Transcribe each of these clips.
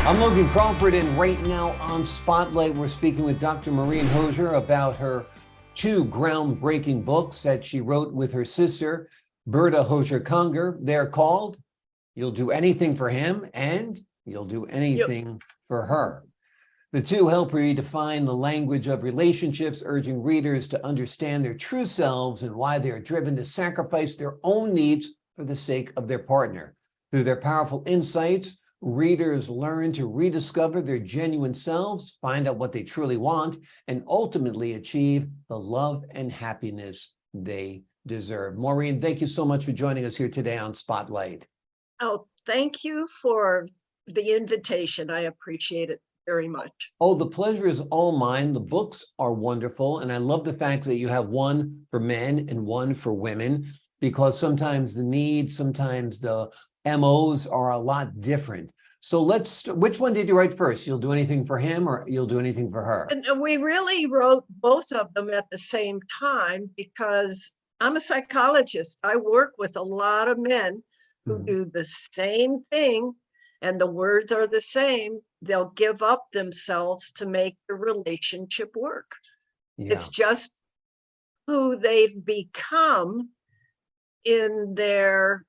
I'm Logan Crawford, and right now on Spotlight, we're speaking with Dr. Maureen Hosier about her two groundbreaking books that she wrote with her sister, Berta Hosier Conger. They're called You'll Do Anything for Him and You'll Do Anything for Her. The two help redefine the language of relationships, urging readers to understand their true selves and why they are driven to sacrifice their own needs for the sake of their partner. Through their powerful insights, readers learn to rediscover their genuine selves, find out what they truly want, and ultimately achieve the love and happiness they deserve. Maureen, thank you so much for joining us here today on Spotlight. Oh, thank you for the invitation. I appreciate it very much. Oh, the pleasure is all mine. The books are wonderful, and I love the fact that you have one for men and one for women, because sometimes the needs, sometimes the MOs are a lot different. So which one did you write first? You'll Do Anything for Him or You'll Do Anything for Her? And we really wrote both of them at the same time because I'm a psychologist. I work with a lot of men who do the same thing, and the words are the same. They'll give up themselves to make the relationship work. Yeah. It's just who they've become in their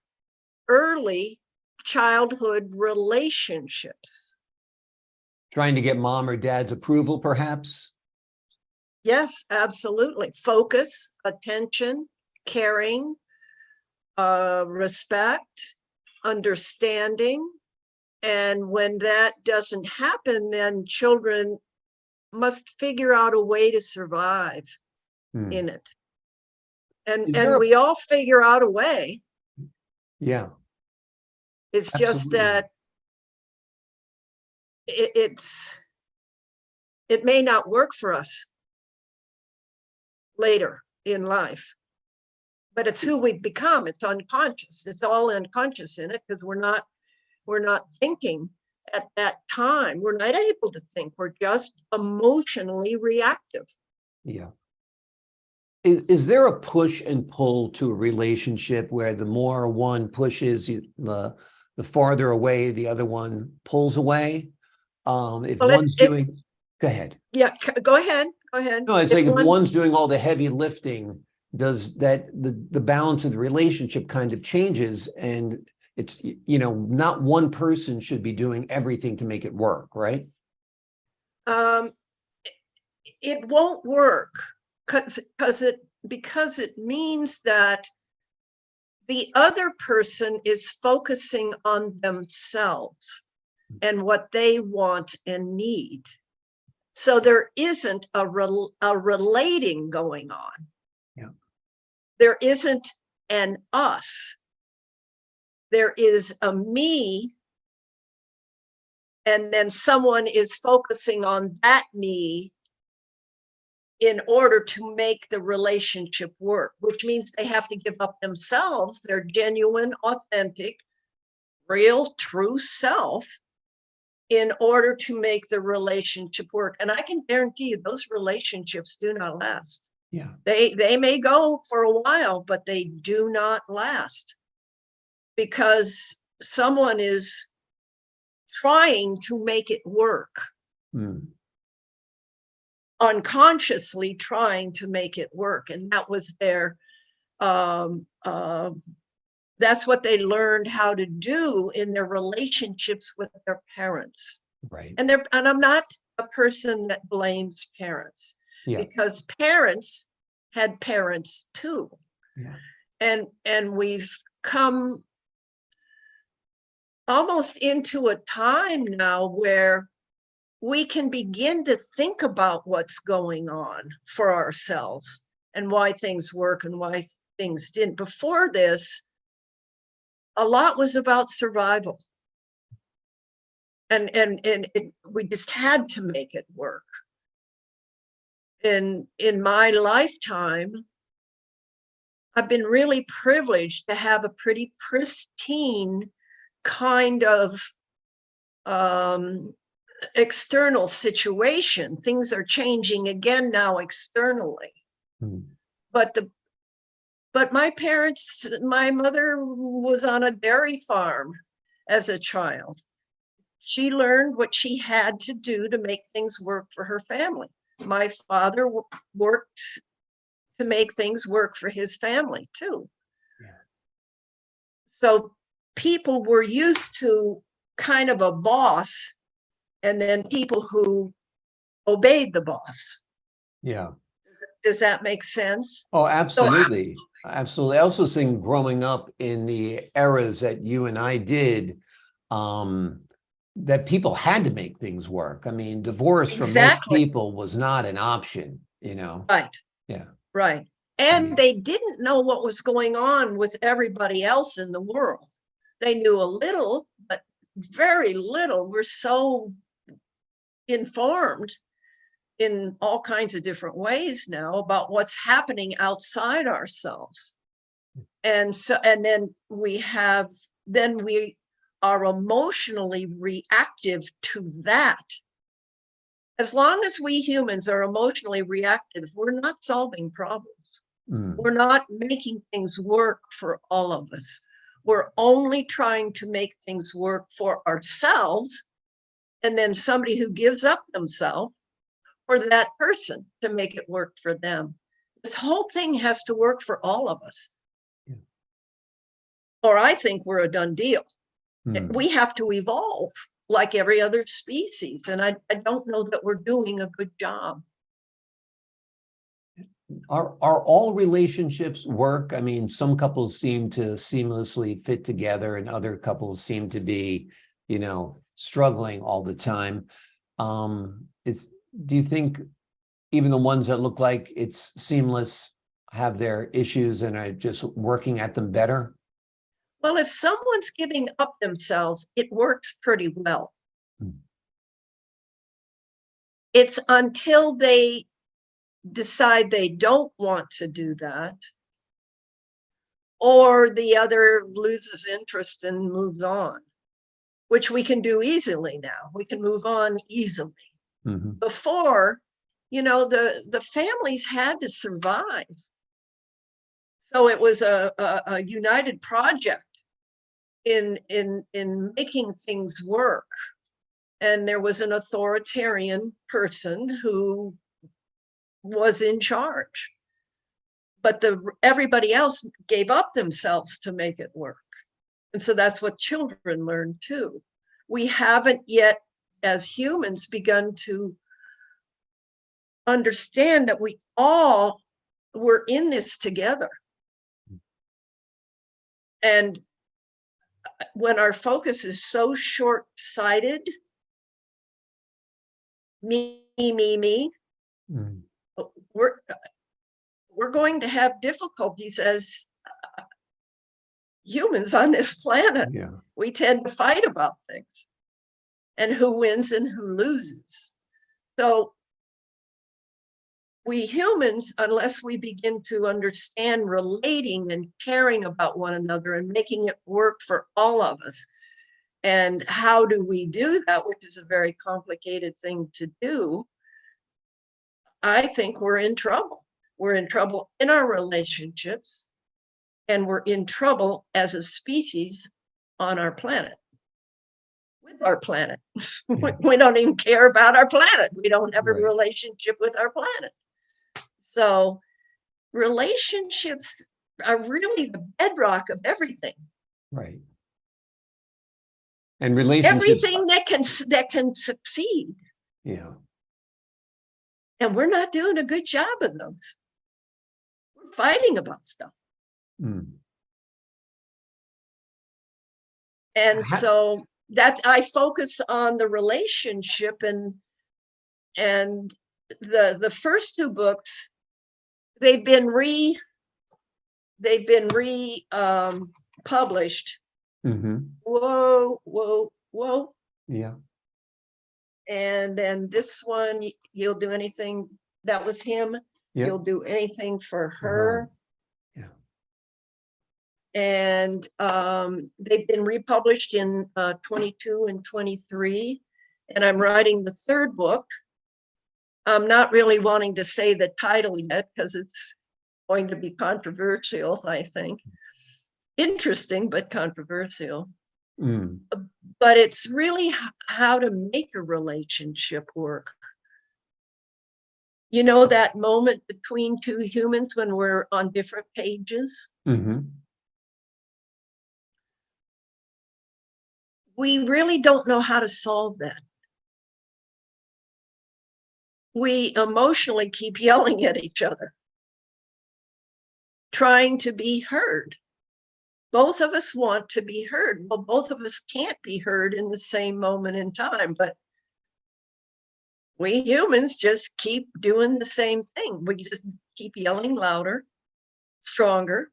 early childhood relationships. Trying to get mom or dad's approval, perhaps? Yes, absolutely. Focus, attention, caring, respect, understanding. And when that doesn't happen, then children must figure out a way to survive in it. And we all figure out a way. Yeah. It's Absolutely. just that it may not work for us later in life, but it's who we've become. It's unconscious. It's all unconscious in it because we're not thinking at that time. We're not able to think. We're just emotionally reactive. Yeah. Is there a push and pull to a relationship where the more one pushes, the farther away the other one pulls away? If one's doing, go ahead. Yeah, go ahead. Go ahead. No, it's like if one's doing all the heavy lifting, does that the balance of the relationship kind of changes, and it's, not one person should be doing everything to make it work, right? It won't work because it means that the other person is focusing on themselves and what they want and need. So there isn't a relating going on. Yeah. There isn't an us. There is a me, and then someone is focusing on that me in order to make the relationship work, which means they have to give up themselves, their genuine, authentic, real, true self, in order to make the relationship work. And I can guarantee you those relationships do not last. Yeah. They may go for a while, but they do not last because someone is trying to make it work. Unconsciously trying to make it work. And that was their that's what they learned how to do in their relationships with their parents. Right. And I'm not a person that blames parents, because parents had parents too. Yeah. And we've come almost into a time now where we can begin to think about what's going on for ourselves and why things work and why things didn't. Before this, a lot was about survival. And we just had to make it work. In my lifetime, I've been really privileged to have a pretty pristine kind of external situation. Things are changing again now externally. But my parents, my mother was on a dairy farm as a child. she learned what she had to do to make things work for her family. My father worked to make things work for his family too. Yeah. So people were used to kind of a boss, and then people who obeyed the boss. Yeah. Does that make sense? Oh, So absolutely. Absolutely. I also think growing up in the eras that you and I did, that people had to make things work. I mean, divorce for most exactly people was not an option, you know? right, Yeah. right. I And mean, they didn't know what was going on with everybody else in the world. They knew a little, but very little. We're so informed in all kinds of different ways now about what's happening outside ourselves. And so, and then we are emotionally reactive to that. As long as we humans are emotionally reactive, we're not solving problems. We're not making things work for all of us. We're only trying to make things work for ourselves, and then somebody who gives up themselves for that person to make it work for them. This whole thing has to work for all of us. Yeah. Or I think we're a done deal. Mm. We have to evolve like every other species. And I don't know that we're doing a good job. Are all relationships work? I mean, some couples seem to seamlessly fit together, and other couples seem to be, you know, struggling all the time. Do you think even the ones that look like it's seamless have their issues and are just working at them better? Well, if someone's giving up themselves, it works pretty well. Hmm. It's until they decide they don't want to do that, or the other loses interest and moves on, which we can do easily now. We can move on easily. Mm-hmm. Before, the families had to survive. So it was a united project in making things work. And there was an authoritarian person who was in charge. But everybody else gave up themselves to make it work. And so that's what children learn too. We haven't yet, as humans, begun to understand that we all were in this together. And when our focus is so short-sighted, me, Mm. we're going to have difficulties as humans on this planet. Yeah. We tend to fight about things and who wins and who loses. So we humans, unless we begin to understand relating and caring about one another and making it work for all of us, and how do we do that, which is a very complicated thing to do, I think we're in trouble. We're in trouble in our relationships, and we're in trouble as a species on our planet. With our planet. Yeah. We don't even care about our planet. We don't have a Right. relationship with our planet. So relationships are really the bedrock of everything. Right. And relationships. Everything that can succeed. Yeah. And we're not doing a good job of those. We're fighting about stuff. Mm. And so that I focus on the relationship, and the first two books, they've been published. Mm-hmm. Whoa. Yeah. And then this one, You'll Do Anything. That was him. Yeah. You'll Do Anything for Her. Yeah. And they've been republished in 22 and 23. And I'm writing the third book. I'm not really wanting to say the title yet because it's going to be controversial, I think. Interesting, but controversial. Mm. But it's really how to make a relationship work. You know, that moment between two humans when we're on different pages? Hmm. We really don't know how to solve that. We emotionally keep yelling at each other, trying to be heard. Both of us want to be heard. Well, both of us can't be heard in the same moment in time, but we humans just keep doing the same thing. We just keep yelling louder, stronger,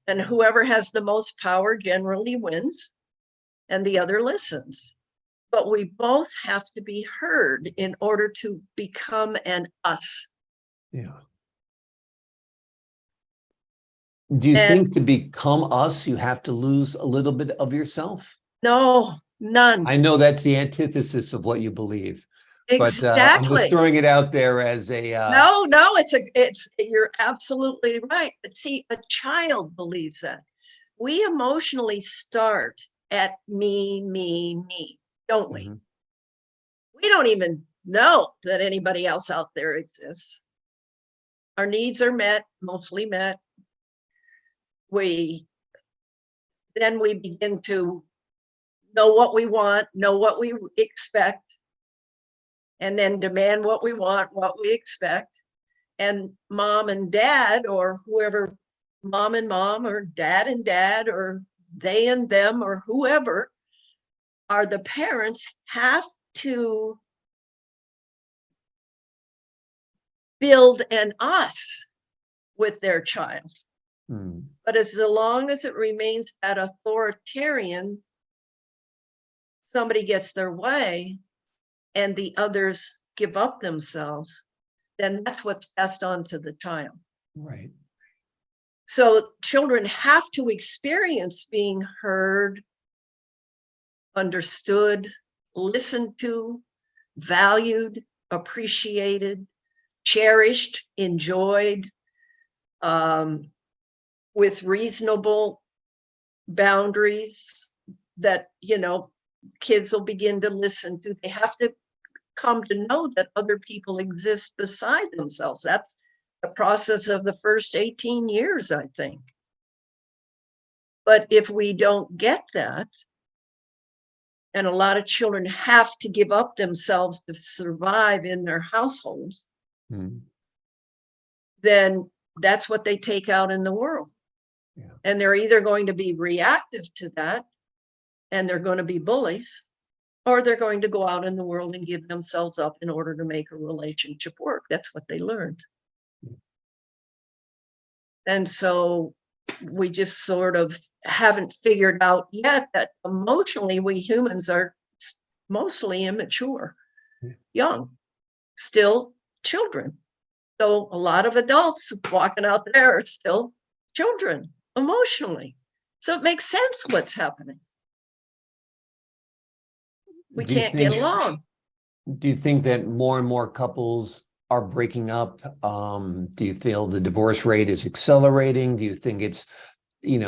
and whoever has the most power generally wins, and the other listens. But we both have to be heard in order to become an us. Yeah. Do you And think to become us, you have to lose a little bit of yourself? no, none. I know that's the antithesis of what you believe, but I'm just Exactly. throwing it out there as a No, you're absolutely right. But see, a child believes that. We emotionally start at me, don't we? Mhm. We don't even know that anybody else out there exists. Our needs are met, mostly met. Then we begin to know what we want, know what we expect, and then demand what we want, what we expect. And mom and dad, or whoever, mom or dad and dad, or they and them, or whoever are the parents, have to build an us with their child. Mm. But as long as it remains that authoritarian, somebody gets their way and the others give up themselves, then that's what's passed on to the child. Right. So children have to experience being heard, understood, listened to, valued, appreciated, cherished, enjoyed, with reasonable boundaries that, kids will begin to listen to. They have to come to know that other people exist beside themselves. That's the process of the first 18 years, I think. But if we don't get that, and a lot of children have to give up themselves to survive in their households, Mm. then that's what they take out in the world. Yeah. And they're either going to be reactive to that, and they're going to be bullies, or they're going to go out in the world and give themselves up in order to make a relationship work. That's what they learned. And so we just sort of haven't figured out yet that emotionally we humans are mostly immature, Yeah. young, still children. So a lot of adults walking out there are still children emotionally. So it makes sense what's happening. We Do you can't get think along. do you think that more and more couples are breaking up? Do you feel the divorce rate is accelerating? Do you think it's,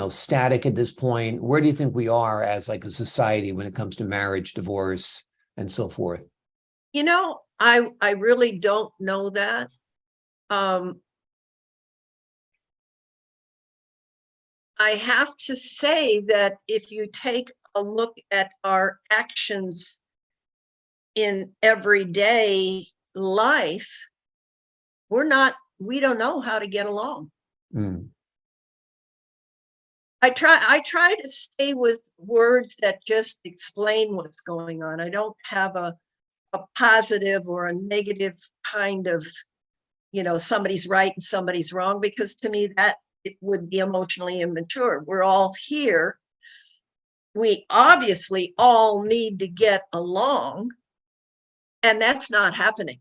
static at this point? Where do you think we are as like a society when it comes to marriage, divorce, and so forth? I really don't know that. Um, I have to say that if you take a look at our actions in everyday life, we don't know how to get along. Mm. I try to stay with words that just explain what's going on. I don't have a positive or a negative kind of, somebody's right and somebody's wrong, because to me that it would be emotionally immature. We're all here. We obviously all need to get along, and that's not happening.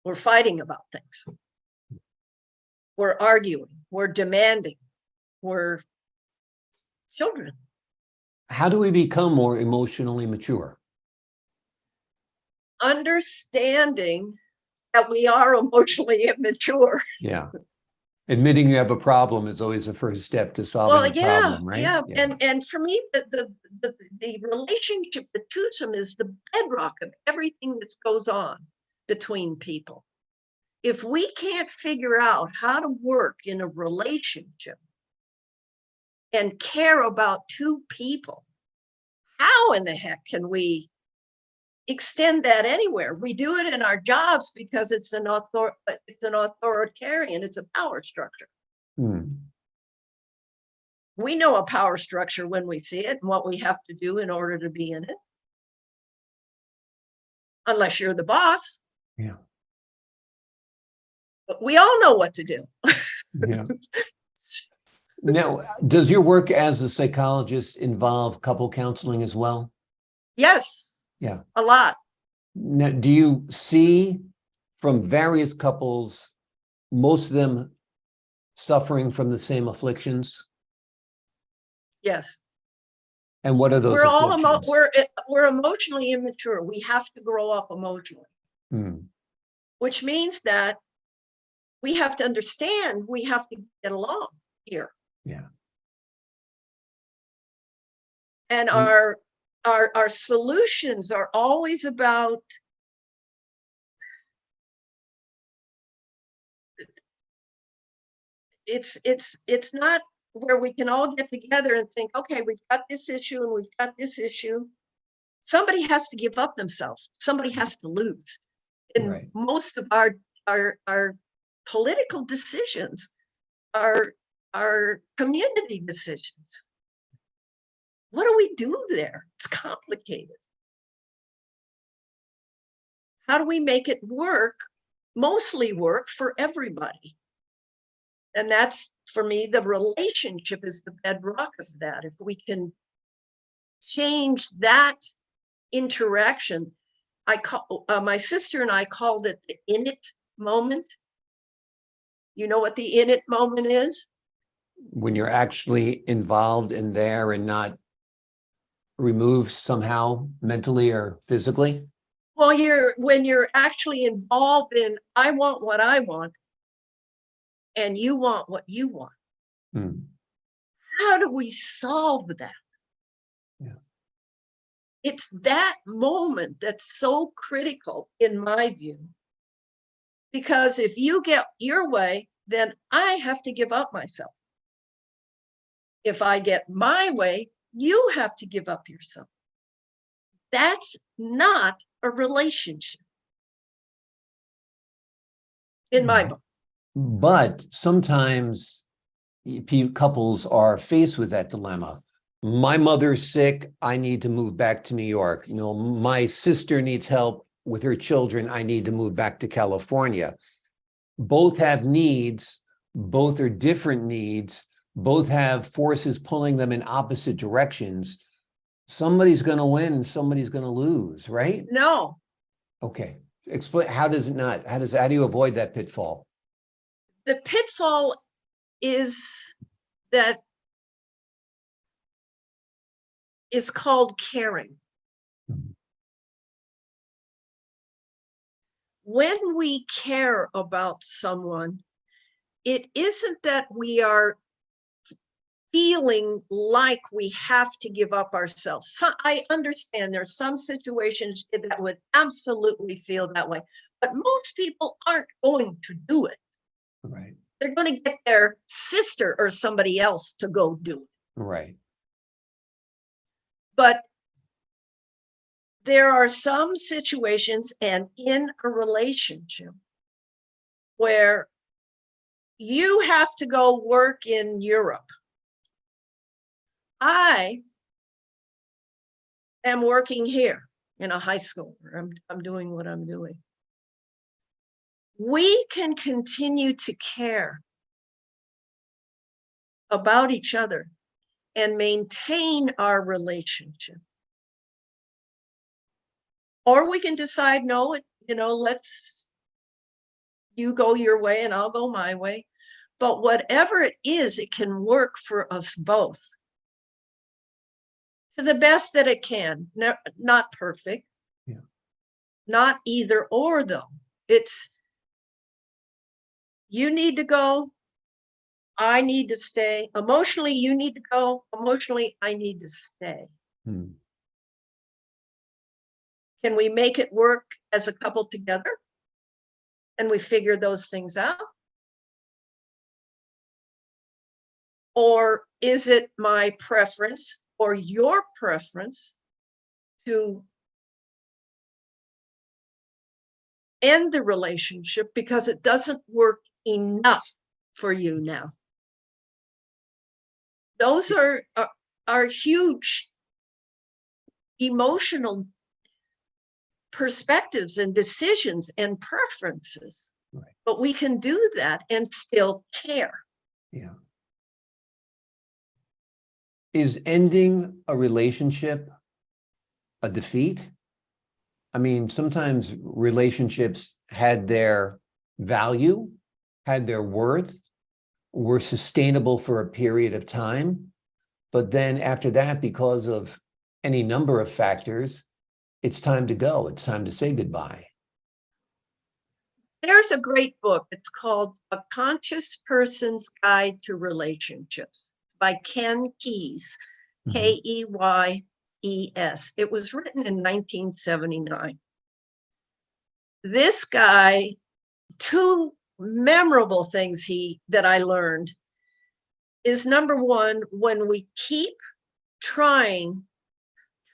We're fighting about things. We're arguing. We're demanding. We're children. How do we become more emotionally mature? Understanding that we are emotionally immature. Yeah. Admitting you have a problem is always the first step to solving Well, the yeah, problem, right? yeah. And for me, the relationship, the twosome is the bedrock of everything that goes on between people. If we can't figure out how to work in a relationship and care about two people, how in the heck can we extend that anywhere? We do it in our jobs because it's an authoritarian, it's a power structure. We know a power structure when we see it and what we have to do in order to be in it. Unless you're the boss. Yeah. But we all know what to do. Yeah. Now, does your work as a psychologist involve couple counseling as well? Yes. Yeah. A lot. Now, do you see from various couples, most of them suffering from the same afflictions? Yes. And what are those afflictions? We're emotionally immature. We have to grow up emotionally. Which means that we have to understand we have to get along here. Yeah. And our solutions are always about it's not where we can all get together and think, okay, we've got this issue and we've got this issue. Somebody has to give up themselves. Somebody has to lose. And most of our political decisions are community decisions. What do we do there? It's complicated. How do we make it work, mostly work for everybody? And that's, for me, the relationship is the bedrock of that. If we can change that interaction, my sister and I called it the in it moment. You know what the in it moment is? When you're actually involved in there and not removed somehow mentally or physically? Well, when you're actually involved in, I want what I want, and you want what you want. How do we solve that? Yeah. It's that moment that's so critical, in my view, because if you get your way, then I have to give up myself. If I get my way, you have to give up yourself. That's not a relationship, in my book. But sometimes couples are faced with that dilemma. My mother's sick. I need to move back to New York. You know, my sister needs help with her children. I need to move back to California. Both have needs. Both are different needs. Both have forces pulling them in opposite directions. Somebody's going to win and somebody's going to lose, right? No. Okay. Explain, how does it not? How do you avoid that pitfall? The pitfall is that is called caring. When we care about someone, it isn't that we are feeling like we have to give up ourselves. So I understand there are some situations that would absolutely feel that way, but most people aren't going to do it. Right. They're going to get their sister or somebody else to go do it. Right. But there are some situations, and in a relationship, where you have to go work in Europe. I am working here in a high school. I'm doing what I'm doing. We can continue to care about each other and maintain our relationship. Or we can decide, no, you go your way and I'll go my way. But whatever it is, it can work for us both to the best that it can. Not perfect. Yeah. Not either or, though. It's, you need to go, I need to stay. Emotionally, you need to go. Emotionally, I need to stay. Hmm. Can we make it work as a couple together? And we figure those things out? Or is it my preference or your preference to end the relationship because it doesn't work enough for you now? Those are huge emotional perspectives and decisions and preferences. Right. But we can do that and still care. Yeah. Is ending a relationship a defeat? I mean, sometimes relationships had their value, had their worth, were sustainable for a period of time. But then after that, because of any number of factors, it's time to go. It's time to say goodbye. There's a great book. It's called A Conscious Person's Guide to Relationships by Ken Keyes, Keyes. It was written in 1979. This guy, two memorable things that I learned is, number one, when we keep trying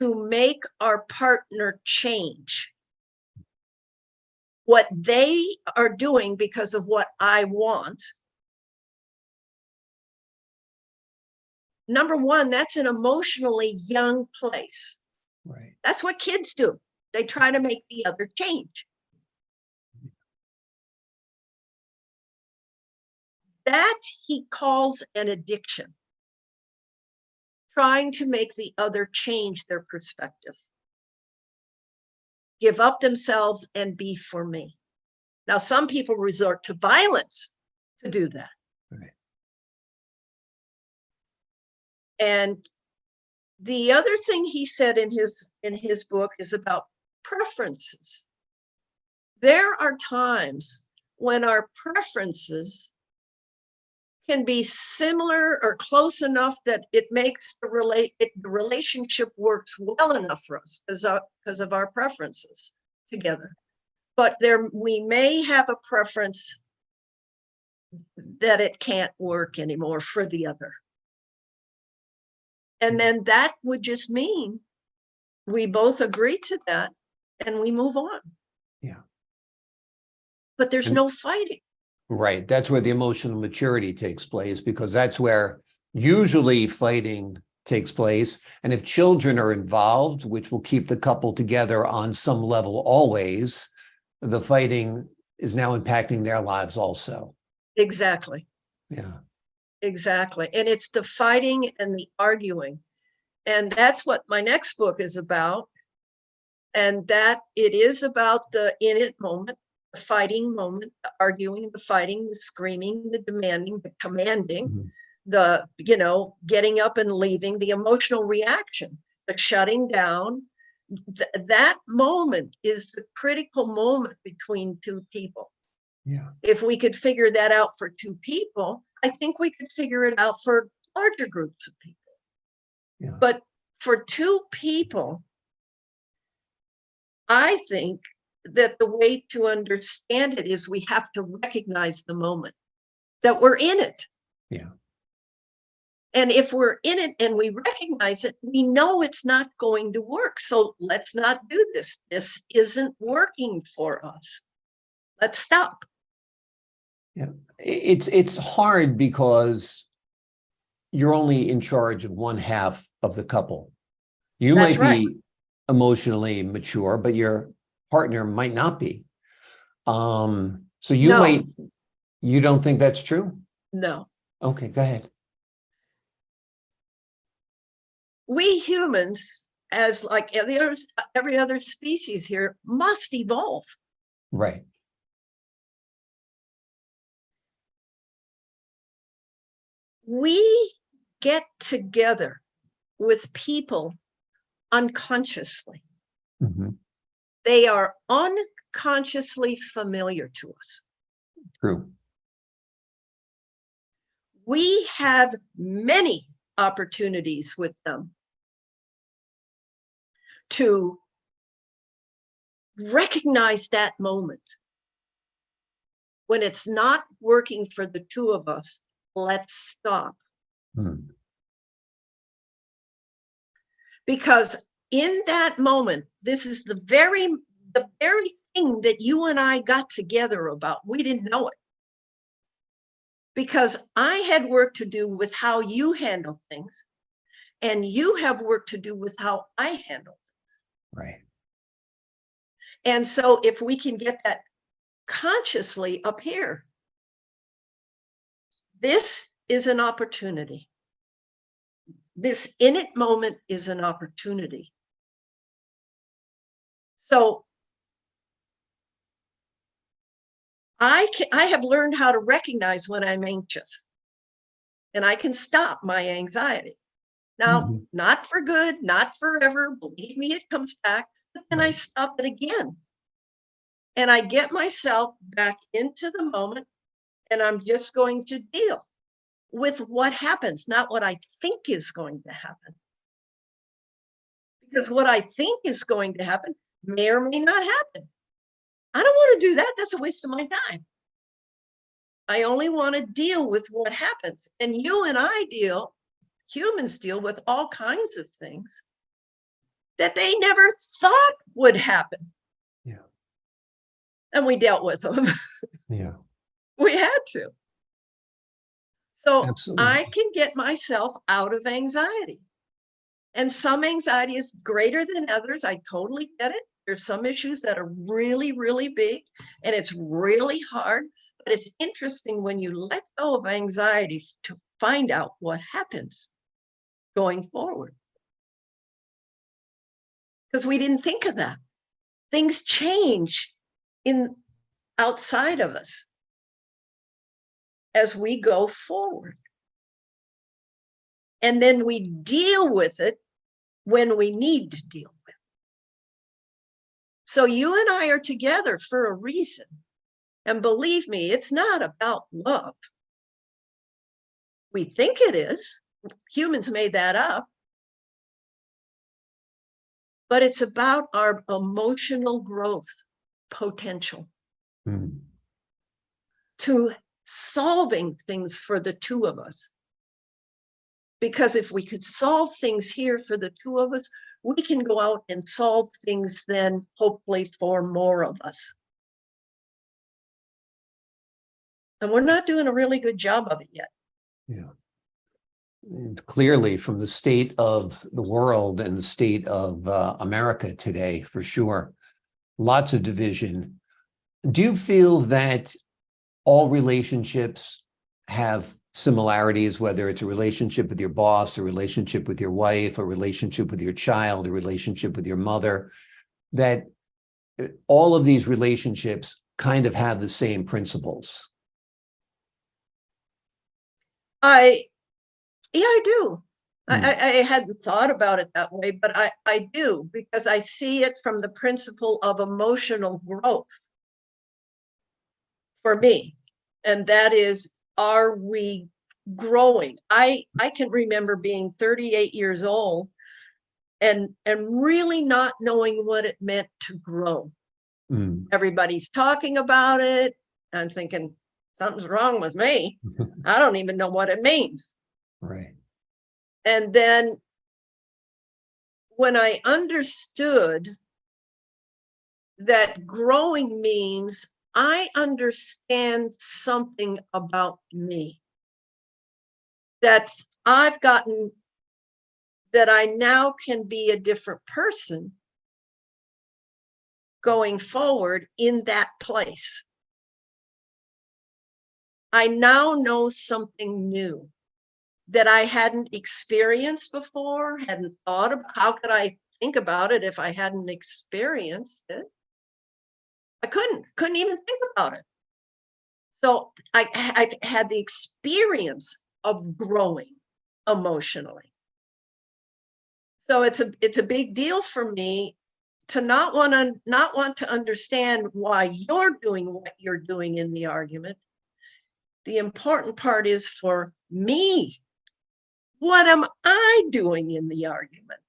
to make our partner change what they are doing because of what I want, number one, that's an emotionally young place. Right. That's what kids do. They try to make the other change. That he calls an addiction. Trying to make the other change their perspective. Give up themselves and be for me. Now, some people resort to violence to do that. Right. And the other thing he said in his book is about preferences. There are times when our preferences can be similar or close enough that it makes the relationship works well enough for us because of our preferences together. But we may have a preference that it can't work anymore for the other. And then that would just mean we both agree to that and we move on. Yeah. But there's no fighting. Right. That's where the emotional maturity takes place, because that's where usually fighting takes place. And if children are involved, which will keep the couple together on some level always, the fighting is now impacting their lives also. Exactly. Yeah. Exactly. And it's the fighting and the arguing. And that's what my next book is about. And that it is about the in it moment, the fighting moment, the arguing, the fighting, the screaming, the demanding, the commanding, Mhm. the, getting up and leaving, the emotional reaction, the shutting down. That moment is the critical moment between two people. Yeah. If we could figure that out for two people, I think we could figure it out for larger groups of people. Yeah. But for two people, I think that the way to understand it is we have to recognize the moment that we're in it. Yeah. And if we're in it and we recognize it, we know it's not going to work. So let's not do this. This isn't working for us. Let's stop. Yeah. It's hard because you're only in charge of one half of the couple. You That's might right. be emotionally mature, but your partner might not be. So No. you don't think that's true? No. Okay, go ahead. We humans, as like every other species here, must evolve. Right. We get together with people unconsciously. Mhm. They are unconsciously familiar to us. True. we have many opportunities with them to recognize that moment. When it's not working for the two of us, let's stop. Because in that moment, this is the very thing that you and I got together about. We didn't know it. Because I had work to do with how you handle things, and you have work to do with how I handle things. Right. And so if we can get that consciously up here, this is an opportunity. This in it moment is an opportunity. So I have learned how to recognize when I'm anxious, and I can stop my anxiety. Now, not for good, not forever. Believe me, it comes back. But then I stop it again. And I get myself back into the moment, and I'm just going to deal with what happens, not what I think is going to happen. Because what I think is going to happen may or may not happen. I don't want to do that. That's a waste of my time. I only want to deal with what happens. And you and I humans deal with all kinds of things that they never thought would happen. Yeah. And we dealt with them. Yeah. We had to. So Absolutely. I can get myself out of anxiety. And some anxiety is greater than others. I totally get it. There's some issues that are really, really big, and it's really hard. But it's interesting when you let go of anxiety to find out what happens going forward. Because we didn't think of that. Things change outside of us as we go forward. And then we deal with it when we need to deal with it. So you and I are together for a reason. And believe me, it's not about love. We think it is. Humans made that up. But it's about our emotional growth potential to solving things for the two of us. Because if we could solve things here for the two of us, we can go out and solve things then hopefully for more of us. And we're not doing a really good job of it yet. Yeah. And clearly from the state of the world and the state of America today, for sure, lots of division. Do you feel that all relationships have similarities, whether it's a relationship with your boss, a relationship with your wife, a relationship with your child, a relationship with your mother, that all of these relationships kind of have the same principles? Yeah, I do. I hadn't thought about it that way, but I do, because I see it from the principle of emotional growth for me. And that is, are we growing? I can remember being 38 years old and really not knowing what it meant to grow. Everybody's talking about it. I'm thinking, something's wrong with me. I don't even know what it means. Right. And then when I understood that growing means I understand something about me, that I've gotten, that I now can be a different person going forward in that place. I now know something new that I hadn't experienced before, hadn't thought about. How could I think about it if I hadn't experienced it? I couldn't even think about it. So I've had the experience of growing emotionally. So it's a big deal for me to not want to understand why you're doing what you're doing in the argument, The important part is for me. What am I doing in the argument?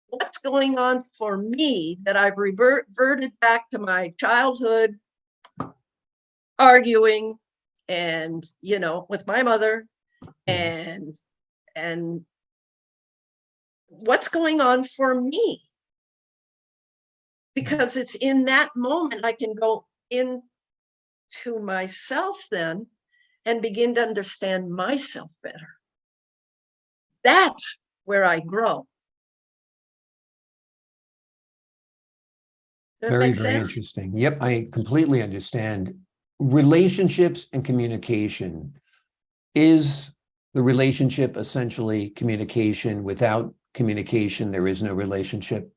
What's going on for me that I've reverted back to my childhood arguing and, with my mother, and what's going on for me? Because it's in that moment I can go into myself then and begin to understand myself better. That's where I grow. Does that Very, make very sense? interesting. Yep, I completely understand. Relationships and communication. Is the relationship essentially communication? Without communication, there is no relationship?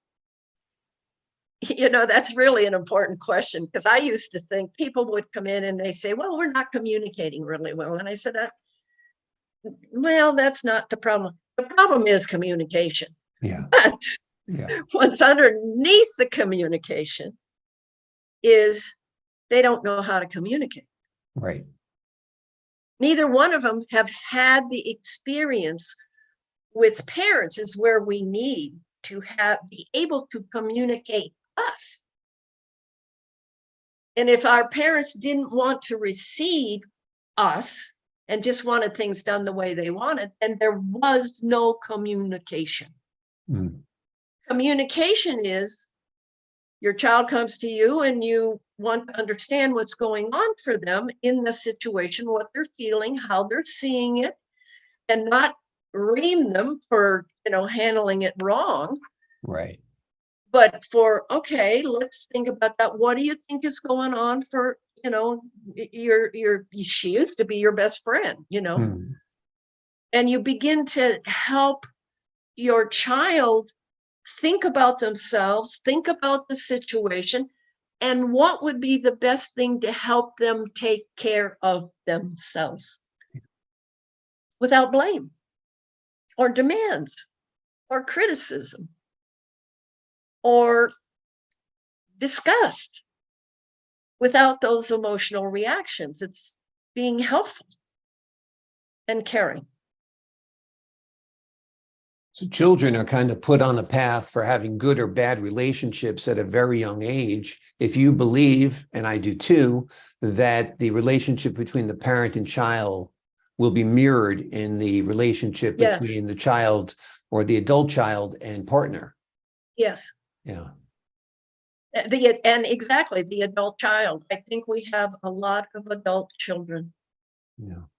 That's really an important question, because I used to think people would come in and they say, well, we're not communicating really well. And I said, well, that's not the problem. The problem is communication. Yeah. But Yeah. what's underneath the communication is they don't know how to communicate. Right. Neither one of them have had the experience with parents, is where we need to be able to communicate us. And if our parents didn't want to receive us and just wanted things done the way they wanted, then there was no communication. Mm. Communication is your child comes to you and you want to understand what's going on for them in the situation, what they're feeling, how they're seeing it, and not ream them for, handling it wrong. Right. But okay, let's think about that. What do you think is going on for, she used to be your best friend, Mm. and you begin to help your child think about themselves, think about the situation, and what would be the best thing to help them take care of themselves without blame or demands or criticism or disgust, without those emotional reactions. It's being helpful and caring. So children are kind of put on a path for having good or bad relationships at a very young age. If you believe, and I do too, that the relationship between the parent and child will be mirrored in the relationship Yes. between the child or the adult child and partner. Yes. Yeah. And exactly, the adult child. I think we have a lot of adult children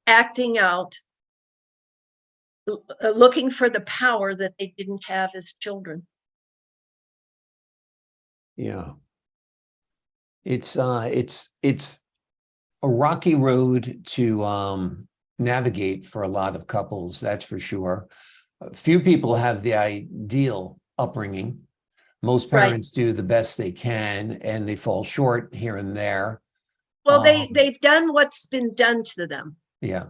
acting out, looking for the power that they didn't have as children. Yeah. It's a rocky road to navigate for a lot of couples, that's for sure. Few people have the ideal upbringing. Most parents do the best they can, and they fall short here and there. Well, they've done what's been done to them. Yeah.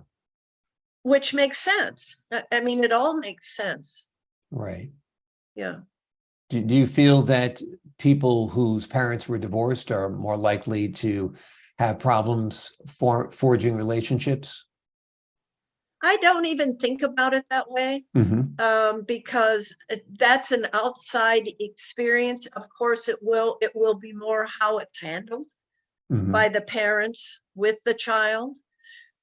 Which makes sense. I mean, it all makes sense. Right. Yeah. Do you feel that people whose parents were divorced are more likely to have problems forging relationships? I don't even think about it that way, because that's an outside experience. Of course, it will be more how it's handled by the parents with the child,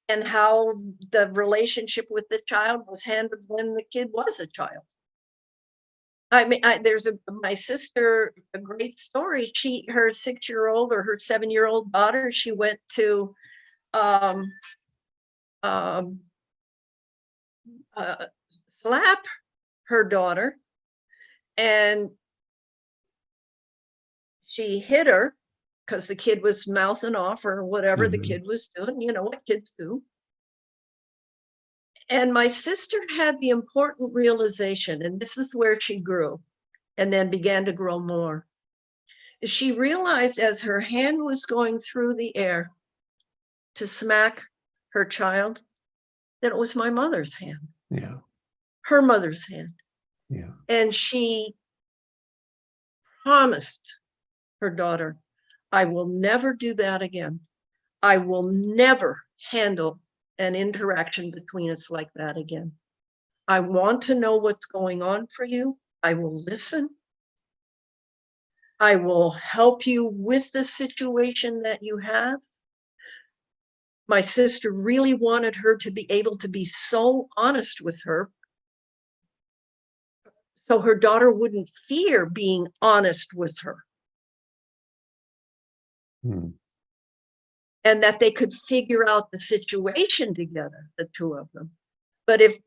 and how the relationship with the child was handled when the kid was a child. I mean, there's my sister, a great story. Her 6-year-old or her 7-year-old daughter, she went to slap her daughter, and she hit her because the kid was mouthing off or whatever the kid was doing. You know what kids do. And my sister had the important realization, and this is where she grew and then began to grow more. She realized as her hand was going through the air to smack her child, that it was my mother's hand. Yeah. Her mother's hand. Yeah. And she promised her daughter, I will never do that again. I will never handle an interaction between us like that again. I want to know what's going on for you. I will listen. I will help you with the situation that you have. My sister really wanted her to be able to be so honest with her, so her daughter wouldn't fear being honest with her. Hmm. And that they could figure out the situation together, the two of them. But if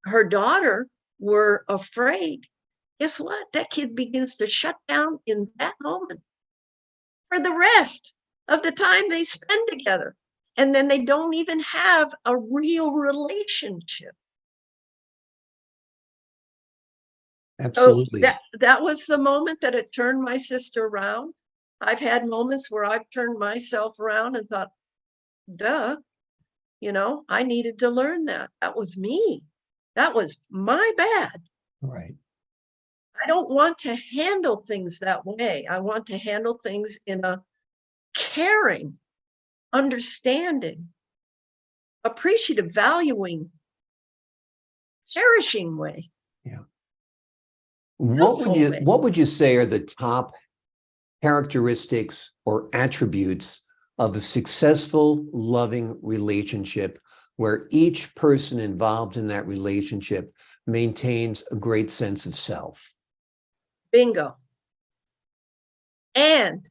her daughter were afraid, guess what? That kid begins to shut down in that moment for the rest of the time they spend together. And then they don't even have a real relationship. Absolutely. So that was the moment that it turned my sister around. I've had moments where I've turned myself around and thought, duh, I needed to learn that. That was me. That was my bad. Right. I don't want to handle things that way. I want to handle things in a caring, understanding, appreciative, valuing, cherishing way. Yeah. Helpful way. What would you say are the top characteristics or attributes of a successful, loving relationship where each person involved in that relationship maintains a great sense of self? Bingo. And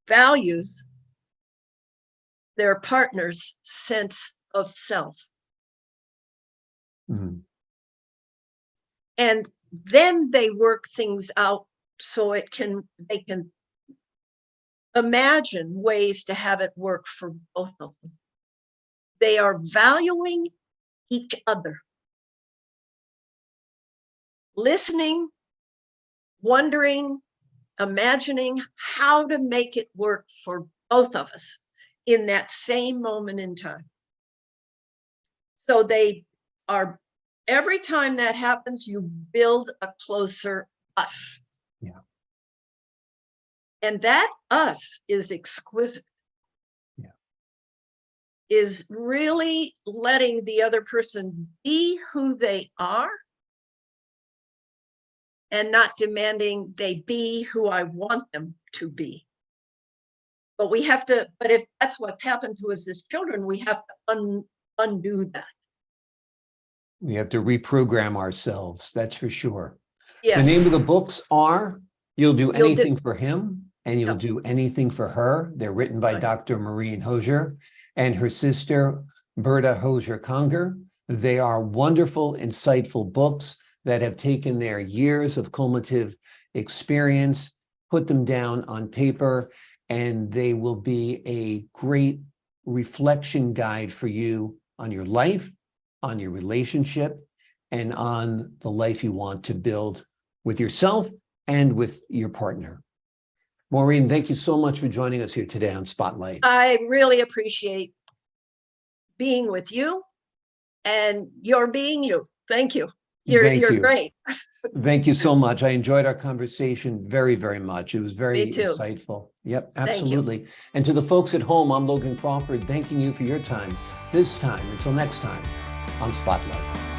values their partner's sense of self. Mm-hmm. And then they work things out so they can imagine ways to have it work for both of them. They are valuing each other, listening, wondering, imagining how to make it work for both of us in that same moment in time. So they are, every time that happens, you build a closer us. Yeah. And that us is exquisite. Yeah. Is really letting the other person be who they are and not demanding they be who I want them to be. But if that's what's happened to us as children, we have to undo that. We have to reprogram ourselves, that's for sure. Yes. The name of the books are You'll Do Anything for Him and You'll Do Anything for Her. They're written by Dr. Maureen Hosier and her sister, Berta Hosier Conger. They are wonderful, insightful books that have taken their years of cumulative experience, put them down on paper, and they will be a great reflection guide for you on your life, on your relationship, and on the life you want to build with yourself and with your partner. Maureen, thank you so much for joining us here today on Spotlight. I really appreciate being with you and your being you. Thank you. You're great. Thank you so much. I enjoyed our conversation very, very much. It was very insightful. Yep, absolutely. And to the folks at home, I'm Logan Crawford, thanking you for your time this time. Until next time on Spotlight.